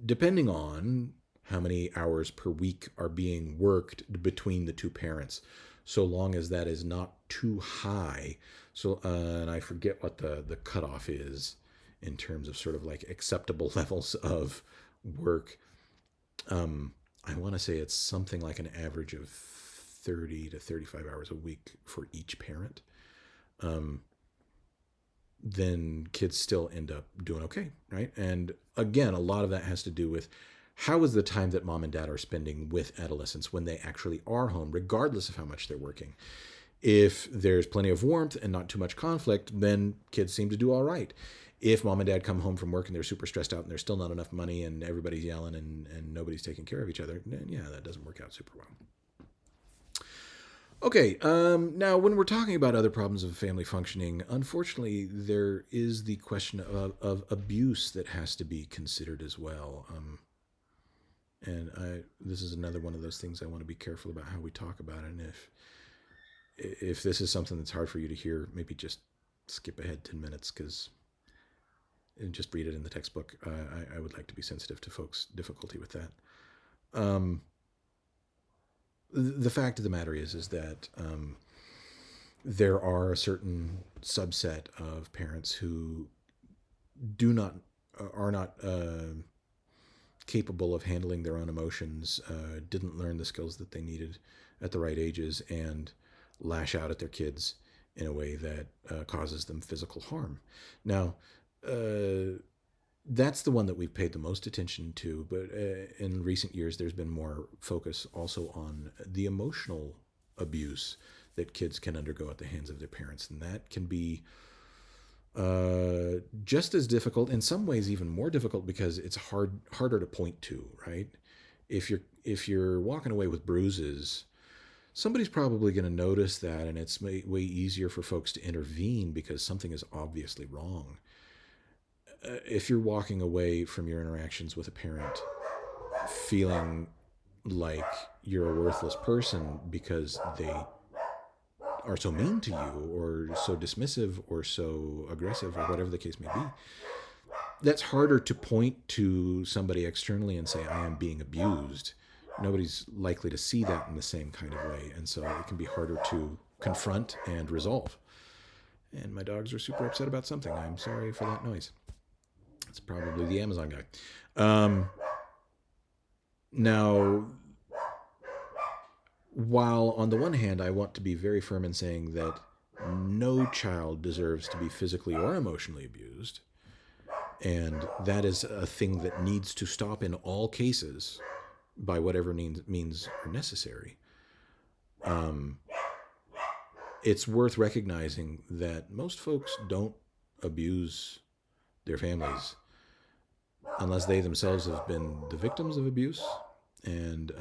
Depending on how many hours per week are being worked between the two parents, so long as that is not too high. So, and I forget what the cutoff is in terms of sort of like acceptable levels of work. I want to say it's something like an average of 30 to 35 hours a week for each parent. Then kids still end up doing okay, right? And again, a lot of that has to do with how is the time that mom and dad are spending with adolescents when they actually are home, regardless of how much they're working. If there's plenty of warmth and not too much conflict, then kids seem to do all right. If mom and dad come home from work and they're super stressed out and there's still not enough money and everybody's yelling and nobody's taking care of each other, then yeah, that doesn't work out super well. Okay, now when we're talking about other problems of family functioning, unfortunately, there is the question of abuse that has to be considered as well. And this is another one of those things I want to be careful about how we talk about it. And if this is something that's hard for you to hear, maybe just skip ahead 10 minutes and just read it in the textbook. I would like to be sensitive to folks' difficulty with that. The fact of the matter is that there are a certain subset of parents who are not capable of handling their own emotions, didn't learn the skills that they needed at the right ages, and lash out at their kids in a way that causes them physical harm. Now, that's the one that we've paid the most attention to, but in recent years, there's been more focus also on the emotional abuse that kids can undergo at the hands of their parents, and that can be just as difficult, in some ways even more difficult, because it's harder to point to, right? If you're walking away with bruises, somebody's probably going to notice that, and it's way easier for folks to intervene because something is obviously wrong. If you're walking away from your interactions with a parent feeling like you're a worthless person because they are so mean to you or so dismissive or so aggressive or whatever the case may be, that's harder to point to somebody externally and say, I am being abused. Nobody's likely to see that in the same kind of way. And so it can be harder to confront and resolve. And my dogs are super upset about something. I'm sorry for that noise. It's probably the Amazon guy. Now, while on the one hand, I want to be very firm in saying that no child deserves to be physically or emotionally abused, and that is a thing that needs to stop in all cases by whatever means are necessary. It's worth recognizing that most folks don't abuse their families unless they themselves have been the victims of abuse. And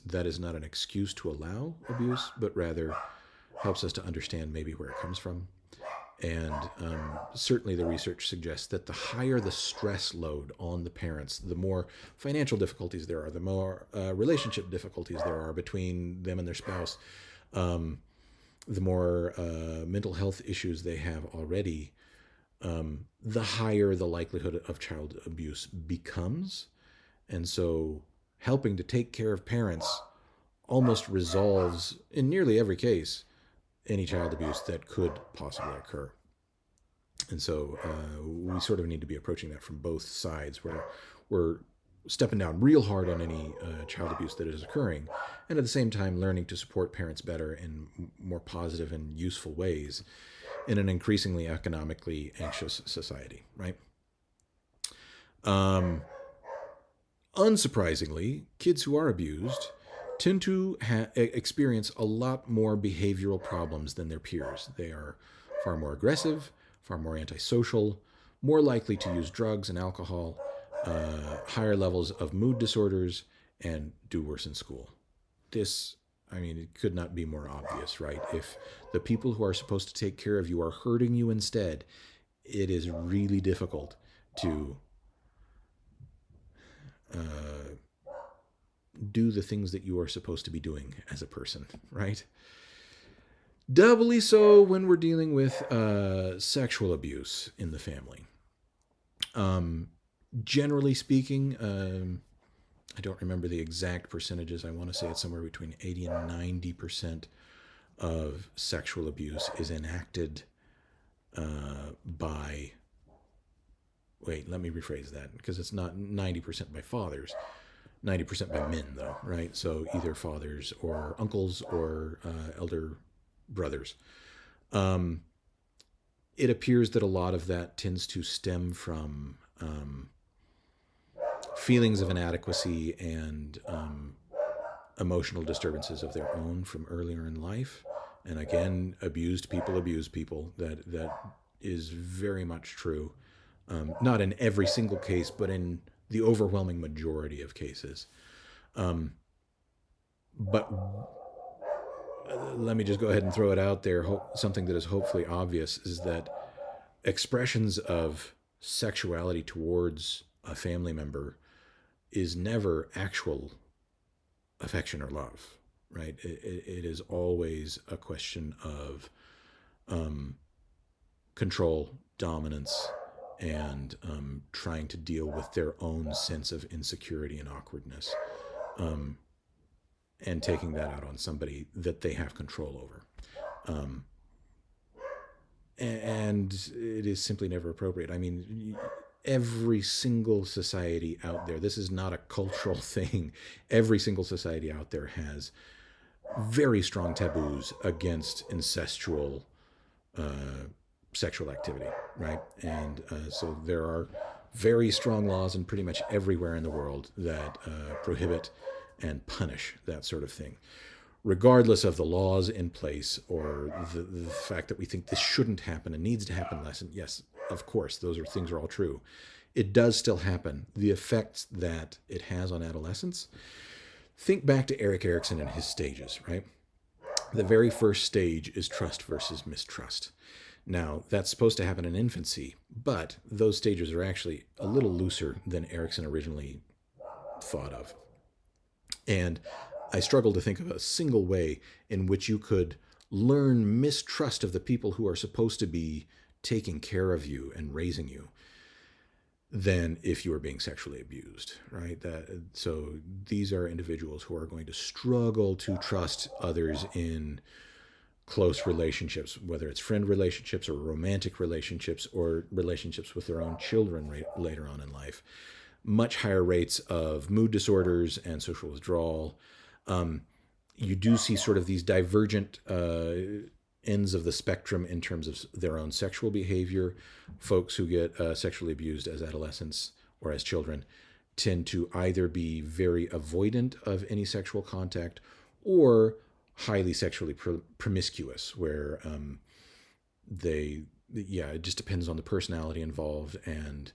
that is not an excuse to allow abuse, but rather helps us to understand maybe where it comes from. And certainly the research suggests that the higher the stress load on the parents, the more financial difficulties there are, the more relationship difficulties there are between them and their spouse, the more mental health issues they have already, the higher the likelihood of child abuse becomes. And so helping to take care of parents almost resolves, in nearly every case, any child abuse that could possibly occur. And so we sort of need to be approaching that from both sides, where we're stepping down real hard on any child abuse that is occurring, and at the same time learning to support parents better in more positive and useful ways in an increasingly economically anxious society, right? Unsurprisingly, kids who are abused tend to experience a lot more behavioral problems than their peers. They are far more aggressive, far more antisocial, more likely to use drugs and alcohol, higher levels of mood disorders, and do worse in school. This, I mean, it could not be more obvious, right? If the people who are supposed to take care of you are hurting you instead, it is really difficult to do the things that you are supposed to be doing as a person, right? Doubly so when we're dealing with sexual abuse in the family. Generally speaking, I don't remember the exact percentages. I want to say it's somewhere between 80 and 90% of sexual abuse is enacted by, wait, let me rephrase that, because it's not 90% by fathers. 90% by men, though, right? So either fathers or uncles or elder brothers. It appears that a lot of that tends to stem from feelings of inadequacy and emotional disturbances of their own from earlier in life. And again, abused people abuse people. That is very much true. Not in every single case, but in the overwhelming majority of cases. But let me just go ahead and throw it out there. Something that is hopefully obvious is that expressions of sexuality towards a family member is never actual affection or love, right? It is always a question of control, dominance, and trying to deal with their own sense of insecurity and awkwardness, and taking that out on somebody that they have control over. And it is simply never appropriate. I mean, every single society out there, this is not a cultural thing, every single society out there has very strong taboos against incestual sexual activity, right? And so there are very strong laws in pretty much everywhere in the world that prohibit and punish that sort of thing. Regardless of the laws in place or the fact that we think this shouldn't happen and needs to happen less, and yes, of course, things are all true. It does still happen. The effects that it has on adolescence. Think back to Erik Erikson and his stages, right? The very first stage is trust versus mistrust. Now, that's supposed to happen in infancy, but those stages are actually a little looser than Erikson originally thought of. And I struggle to think of a single way in which you could learn mistrust of the people who are supposed to be taking care of you and raising you than if you were being sexually abused, right? So these are individuals who are going to struggle to trust others in close relationships, whether it's friend relationships or romantic relationships or relationships with their own children later on in life. Much higher rates of mood disorders and social withdrawal. You do see sort of these divergent ends of the spectrum in terms of their own sexual behavior. Folks who get sexually abused as adolescents or as children tend to either be very avoidant of any sexual contact or highly sexually promiscuous, where it just depends on the personality involved and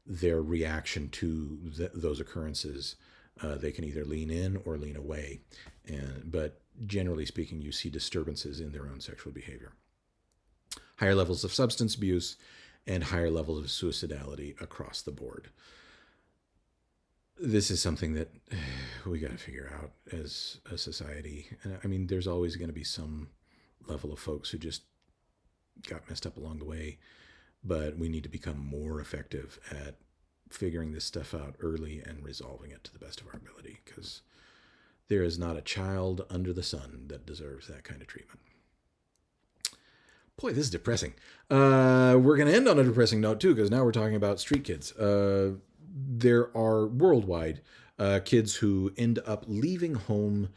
their reaction to those occurrences. They can either lean in or lean away. But generally speaking, you see disturbances in their own sexual behavior. Higher levels of substance abuse and higher levels of suicidality across the board. This is something that we got to figure out as a society. I mean, there's always going to be some level of folks who just got messed up along the way, but we need to become more effective at figuring this stuff out early and resolving it to the best of our ability, because there is not a child under the sun that deserves that kind of treatment. Boy, this is depressing. We're going to end on a depressing note, too, because now we're talking about street kids. There are worldwide kids who end up leaving home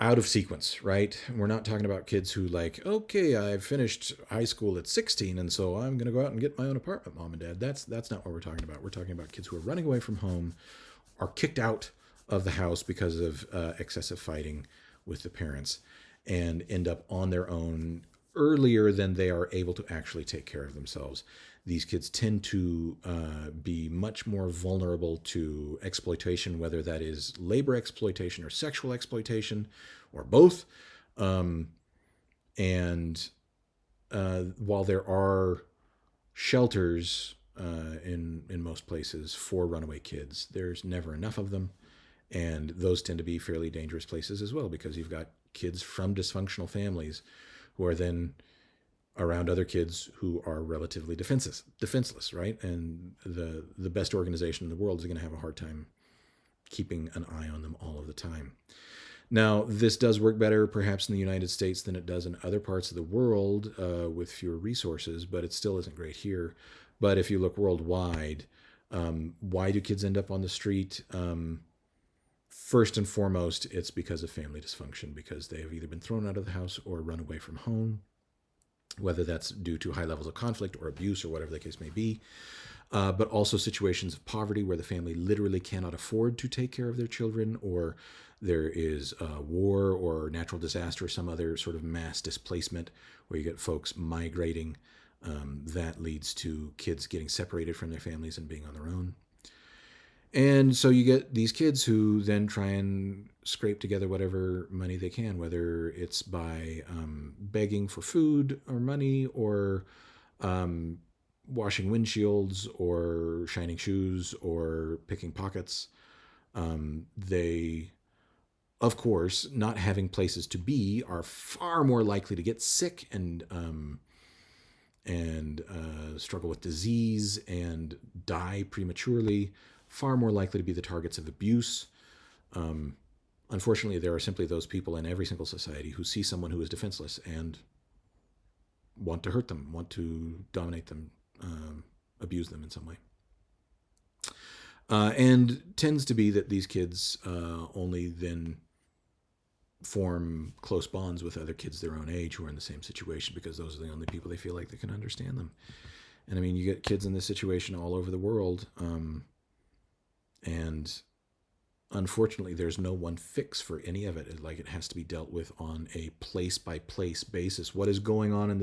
out of sequence, right? We're not talking about kids who okay, I finished high school at 16, and so I'm going to go out and get my own apartment, mom and dad. That's not what we're talking about. We're talking about kids who are running away from home, are kicked out of the house because of excessive fighting with the parents, and end up on their own earlier than they are able to actually take care of themselves. These kids tend to be much more vulnerable to exploitation, whether that is labor exploitation or sexual exploitation or both. And while there are shelters in most places for runaway kids, there's never enough of them. And those tend to be fairly dangerous places as well, because you've got kids from dysfunctional families who are then around other kids who are relatively defenseless, right? And the best organization in the world is going to have a hard time keeping an eye on them all of the time. Now, this does work better perhaps in the United States than it does in other parts of the world with fewer resources, but it still isn't great here. But if you look worldwide, why do kids end up on the street? First and foremost, it's because of family dysfunction, because they have either been thrown out of the house or run away from home, whether that's due to high levels of conflict or abuse or whatever the case may be, but also situations of poverty where the family literally cannot afford to take care of their children, or there is a war or natural disaster or some other sort of mass displacement where you get folks migrating. That leads to kids getting separated from their families and being on their own. And so you get these kids who then try and scrape together whatever money they can, whether it's by begging for food or money, or washing windshields, or shining shoes, or picking pockets. They, of course, not having places to be, are far more likely to get sick and struggle with disease and die prematurely. Far more likely to be the targets of abuse. Unfortunately, there are simply those people in every single society who see someone who is defenseless and want to hurt them, want to dominate them, abuse them in some way. And tends to be that these kids only then form close bonds with other kids their own age who are in the same situation, because those are the only people they feel like they can understand them. And I mean, you get kids in this situation all over the world. And unfortunately, there's no one fix for any of it. It has to be dealt with on a place-by-place basis. What is going on in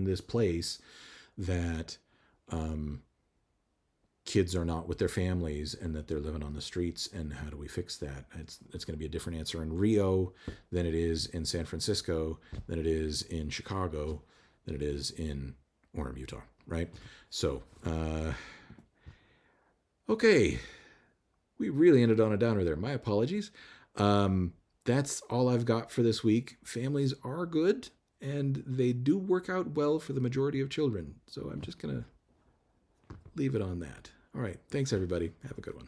this place that kids are not with their families and that they're living on the streets, and how do we fix that? It's going to be a different answer in Rio than it is in San Francisco, than it is in Chicago, than it is in Orem, Utah, right? So, okay. We really ended on a downer there. My apologies. That's all I've got for this week. Families are good, and they do work out well for the majority of children. So I'm just going to leave it on that. All right. Thanks, everybody. Have a good one.